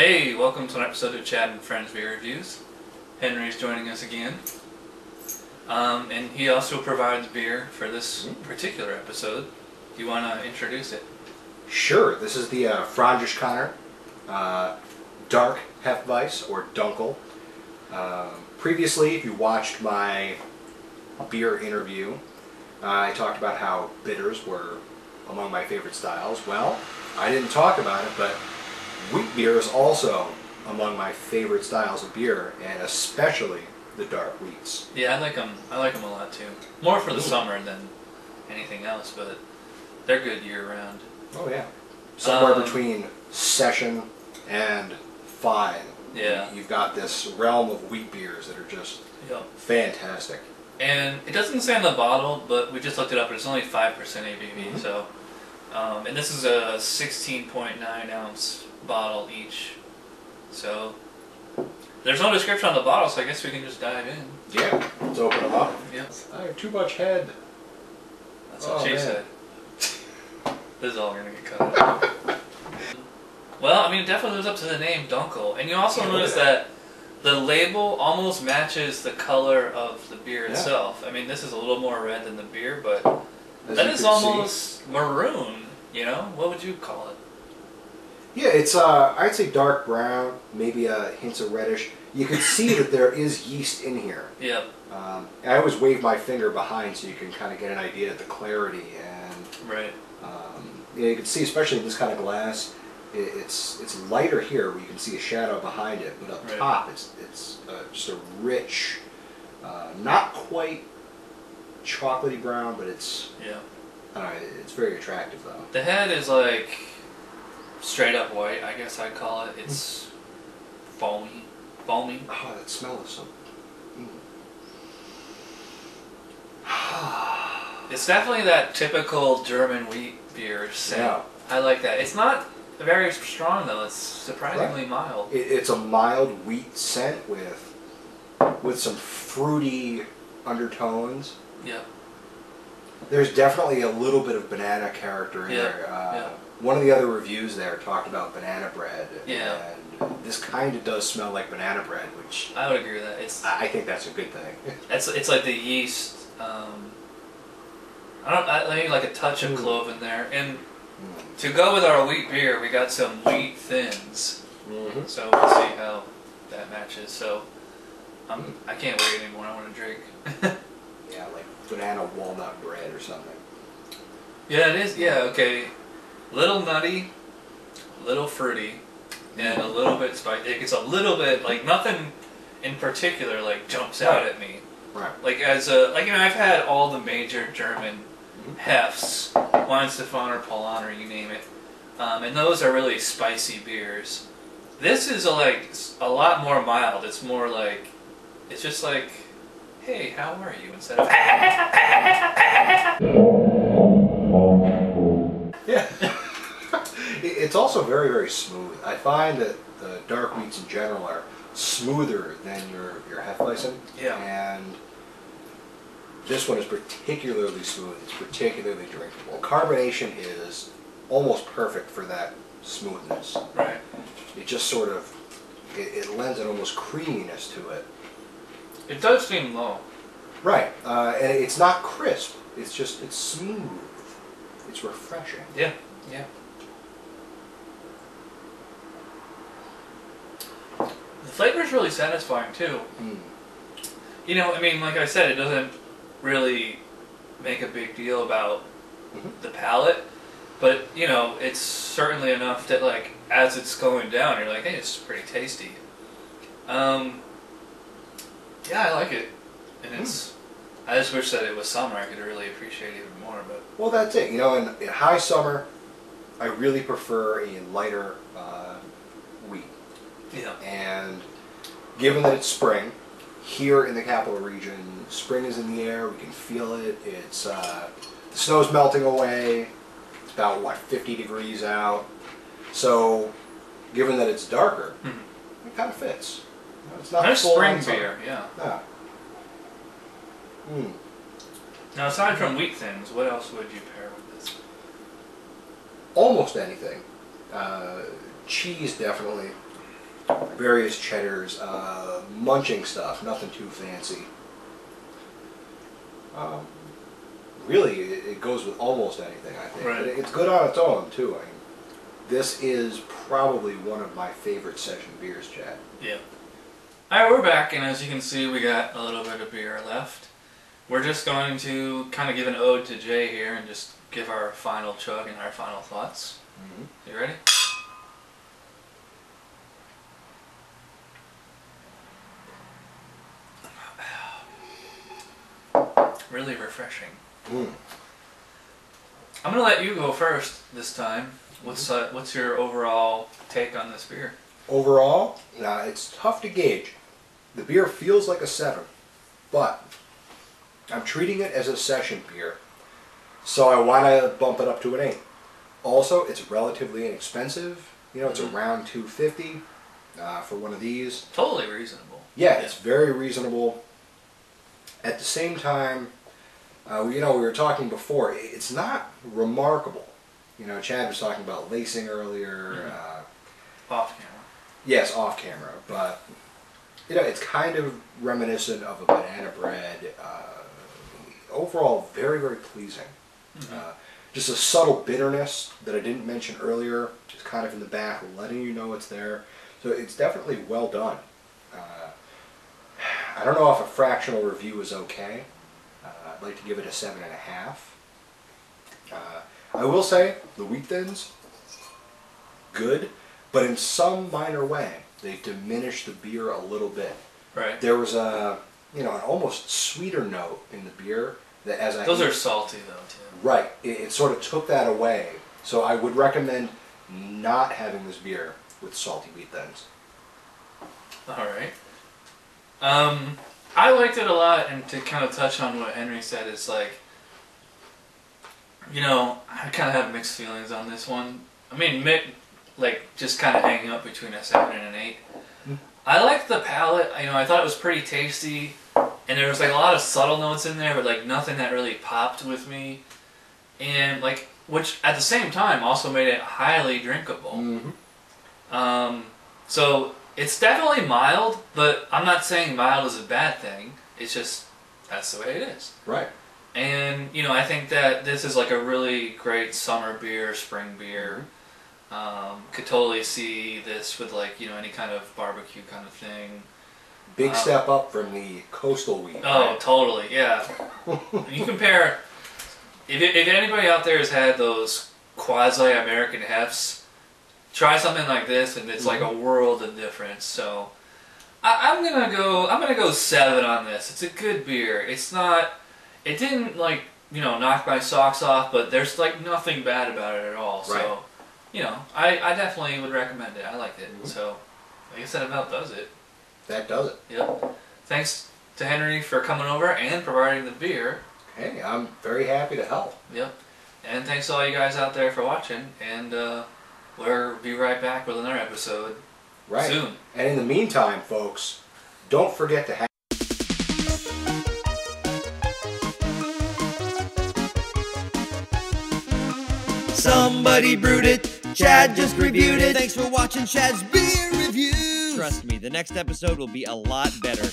Hey, welcome to an episode of Chad and Friends Beer Reviews. Henry's joining us again. And he also provides beer for this particular episode. Do you want to introduce it? Sure. This is the Franziskaner dark Hefe-Weisse, or Dunkel. Previously, if you watched my beer interview, I talked about how bitters were among my favorite styles. Well, I didn't talk about it, but wheat beer is also among my favorite styles of beer, and especially the dark wheats. Yeah, I like them. I like them a lot too. More for the summer than anything else, but they're good year round. Oh yeah. Somewhere between session and fine. Yeah. You've got this realm of wheat beers that are just fantastic. And it doesn't say on the bottle, but we just looked it up, and it's only 5% ABV. So, and this is a 16.9 ounce bottle each. So, there's no description on the bottle, so I guess we can just dive in. Yeah, let's open them up. Yep. I have too much head. That's what she said. This is all going to get cut out. Well, I mean, it definitely lives up to the name, Dunkel. And you also notice that the label almost matches the color of the beer itself. I mean, this is a little more red than the beer, but that is almost maroon, you know? What would you call it? Yeah, it's, I'd say dark brown, maybe hints of reddish. You can see that there is yeast in here. Yep. I always wave my finger behind so you can kind of get an idea of the clarity. And right. Yeah, you can see, especially in this kind of glass, it's lighter here where you can see a shadow behind it, but up top it's just a rich, not quite chocolatey brown, but it's it's very attractive though. The head is like straight up white, I guess I'd call it. It's foamy. Oh, that smell is so. It's definitely that typical German wheat beer scent. Yeah. I like that. It's not very strong though. It's surprisingly mild. It's a mild wheat scent with some fruity undertones. Yeah. There's definitely a little bit of banana character in there. One of the other reviews there talked about banana bread. Yeah. And this kind of does smell like banana bread, which I would agree with that. I think that's a good thing. It's like the yeast. I need like a touch of clove in there, and to go with our wheat beer, we got some wheat thins. So we'll see how that matches. So I can't wait anymore. I want to drink. Yeah, like banana walnut bread or something. Yeah, it is. Yeah, okay. Little nutty, little fruity, and a little bit spicy. It gets a little bit, like nothing in particular like jumps out at me. Right. Like as a I've had all the major German Hefs, Weihenstephan or Paulaner, you name it, and those are really spicy beers. This is a lot more mild. It's more like, it's just like, hey, how are you? Instead of yeah. It's also very, very smooth. I find that the dark wheats in general are smoother than your Hefe-Weisse. Yeah. And this one is particularly smooth. It's particularly drinkable. Carbonation is almost perfect for that smoothness. Right. It just sort of, it lends an almost creaminess to it. It does seem low. Right. And it's not crisp. It's just, it's smooth. It's refreshing. Yeah. Yeah. The flavor is really satisfying too. You know, I mean, like I said, it doesn't really make a big deal about the palate, but you know, it's certainly enough that like as it's going down, you're like, hey, it's pretty tasty. Yeah, I like it, and it's. I just wish that it was summer. I could really appreciate it even more. But well, that's it. You know, in high summer, I really prefer a lighter wheat. Yeah. And given that it's spring, here in the capital region, spring is in the air. We can feel it. It's the snow's melting away. It's about what, 50 degrees out. So, given that it's darker, it kind of fits. You know, it's not nice full spring on summer. beer, yeah. Now, aside from wheat thins, what else would you pair with this? Almost anything. Cheese, definitely. various cheddars, munching stuff, nothing too fancy. Really, it goes with almost anything, I think. Right. But it's good on its own, too. I mean, this is probably one of my favorite session beers, Chad. Yeah. Alright, we're back, and as you can see, we got a little bit of beer left. We're just going to kind of give an ode to Jay here and just give our final chug and our final thoughts. Mm-hmm. You ready? Really refreshing. I'm gonna let you go first this time. What's your overall take on this beer? Overall, it's tough to gauge. The beer feels like a 7, but I'm treating it as a session beer, so I want to bump it up to an 8. Also, it's relatively inexpensive. You know, it's around $2.50 for one of these. Totally reasonable. Yeah, it's very reasonable. At the same time, you know, we were talking before, it's not remarkable. You know, Chad was talking about lacing earlier. Off camera. Yes, off camera, but you know, it's kind of reminiscent of a banana bread. Overall, very, very pleasing. Just a subtle bitterness that I didn't mention earlier, just kind of in the back, letting you know it's there. So it's definitely well done. I don't know if a fractional review is okay. I'd like to give it a 7.5. I will say the wheat thins, good, but in some minor way they diminished the beer a little bit. Right. There was a, you know, an almost sweeter note in the beer that as I those are salty though too. Right. It sort of took that away. So I would recommend not having this beer with salty wheat thins. All right. I liked it a lot, and to kind of touch on what Henry said, it's like, you know, I kind of have mixed feelings on this one. I mean, like, just kind of hanging up between a 7 and an 8. I liked the palate. You know, I thought it was pretty tasty, and there was like a lot of subtle notes in there, but like nothing that really popped with me, and like, which at the same time also made it highly drinkable. So it's definitely mild, but I'm not saying mild is a bad thing. It's just, that's the way it is. Right. And, you know, I think that this is like a really great summer beer, spring beer. Could totally see this with like, you know, any kind of barbecue kind of thing. Big step up from the coastal wheat. Oh, right? Totally, yeah. You compare, if anybody out there has had those quasi-American hefts, try something like this, and it's like a world of difference. So I'm gonna go 7 on this. It's a good beer. It didn't like, you know, knock my socks off, but there's like nothing bad about it at all. So, right. You know, I definitely would recommend it. I liked it. So I guess that about does it. That does it. Yep. Thanks to Henry for coming over and providing the beer. Hey, I'm very happy to help. Yep. And thanks to all you guys out there for watching. And we'll be right back with another episode soon. And in the meantime, folks, don't forget to have Somebody brewed it, Chad just reviewed it. Thanks for watching Chad's Beer Review. Trust me, the next episode will be a lot better.